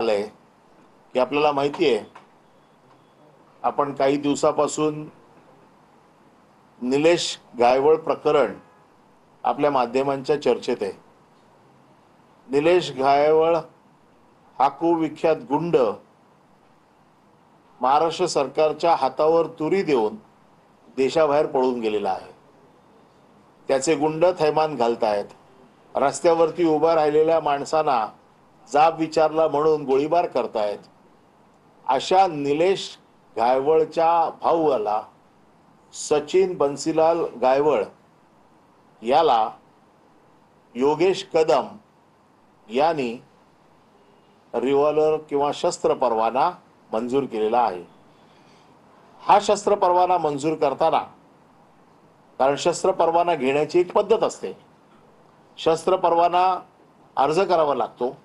झालंय की आपल्याला माहिती आहे, आपण काही दिवसापासून निलेश गायवळ प्रकरण आपल्या माध्यमांच्या चर्चेत आहे. निलेश गायवळ हा कुविख्यात गुंड महाराष्ट्र सरकारच्या हातावर तुरी देऊन देशाबाहेर पळून गेलेला आहे. त्याचे गुंड थैमान घालतायत. रस्त्यावरती उभा राहिलेल्या माणसांना जाब विचारला म्हणून गोळीबार करतायत. अशा निलेश गायवळच्या भाऊला सचिन बन्सीलाल गायवळ याला योगेश कदम यांनी रिव्हॉल्वर किंवा शस्त्र परवाना मंजूर केलेला आहे. हा शस्त्र परवाना मंजूर करताना, कारण शस्त्र परवाना घेण्याची एक पद्धत असते, शस्त्र परवाना अर्ज करावा लागतो.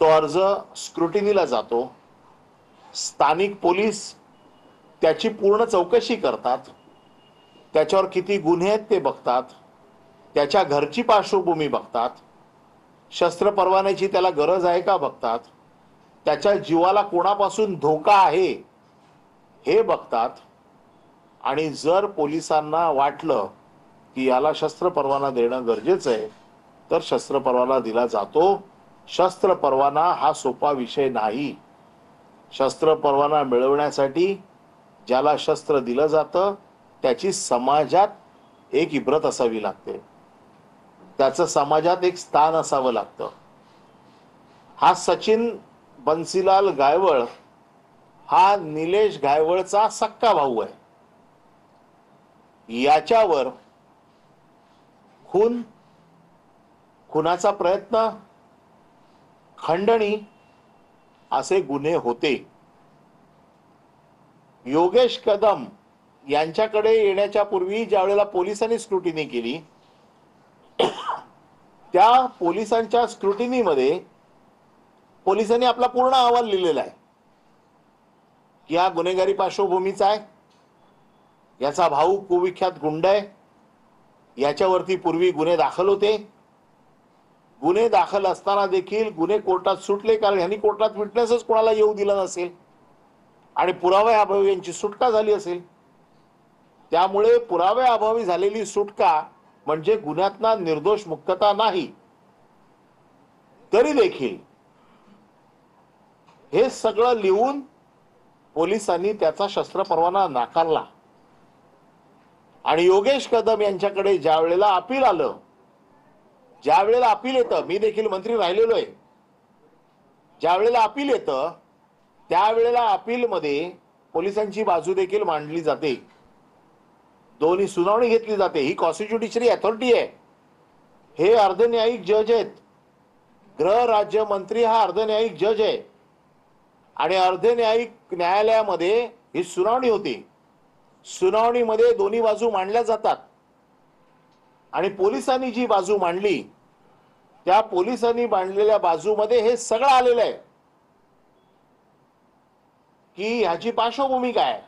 तो अर्ज स्क्रुटिनीला जातो. स्थानिक पोलीस त्याची पूर्ण चौकशी करतात. त्याच्यावर किती गुन्हे आहेत ते बघतात. त्याच्या घरची पार्श्वभूमी बघतात. शस्त्र परवान्याची त्याला गरज आहे का बघतात. त्याच्या जीवाला कोणापासून धोका आहे हे बघतात. आणि जर पोलिसांना वाटलं की याला शस्त्र परवाना देणं गरजेचं आहे तर शस्त्र परवाना दिला जातो. शस्त्र परवाना हा सोपा विषय नाही. शस्त्र परवाना मिळवण्यासाठी ज्याला शस्त्र दिलं जातं त्याची समाजात एक इब्रत असावी लागते. त्याचं समाजात एक स्थान असावं लागतं. हा सचिन बन्सीलाल गायवळ हा निलेश गायवळचा सक्का भाऊ आहे. याच्यावर खुनाचा प्रयत्न, खंडणी असे गुन्हे होते. योगेश कदम यांच्याकडे येण्याच्या पूर्वी ज्या वेळेला पोलिसांनी स्क्रुटिनी केली, त्या पोलिसांच्या स्क्रुटिनीमध्ये पोलिसांनी आपला पूर्ण अहवाल लिहिलेला आहे की हा गुन्हेगारी पार्श्वभूमीचा आहे, याचा भाऊ कुविख्यात गुंड आहे, याच्यावरती पूर्वी गुन्हे दाखल होते. गुन्हे दाखल असताना देखील गुन्हे कोर्टात सुटले कारण यांनी कोर्टात विटनेसच कोणाला येऊ दिला नसेल आणि पुराव्याअभावी यांची सुटका झाली असेल. त्यामुळे पुराव्याअभावी झालेली सुटका म्हणजे गुन्ह्यातना निर्दोष मुक्तता नाही. तरी देखील हे सगळं लिहून पोलिसांनी त्याचा शस्त्र परवाना नाकारला. आणि योगेश कदम यांच्याकडे ज्या वेळेला अपील आलं, ज्या वेळेला अपील येतं, मी देखील मंत्री राहिलेलो आहे, ज्या वेळेला अपील येतं त्यावेळेला अपीलमध्ये पोलिसांची बाजू देखील मांडली जाते. दोन्ही सुनावणी घेतली जाते. ही कॉन्स्टिट्युशनरी अथॉरिटी आहे. हे अर्धन्यायिक जज आहेत. गृह राज्यमंत्री हा अर्धन्यायिक जज आहे आणि अर्धन्यायिक न्यायालयामध्ये ही सुनावणी होती. सुनावणीमध्ये दोन्ही बाजू मांडल्या जातात आणि पोलिसांनी जी बाजू मांडली त्या पोलिसांनी मांडलेल्या बाजूमध्ये हे सगळं आलेलं आहे की ह्याची पार्श्वभूमी काय आहे.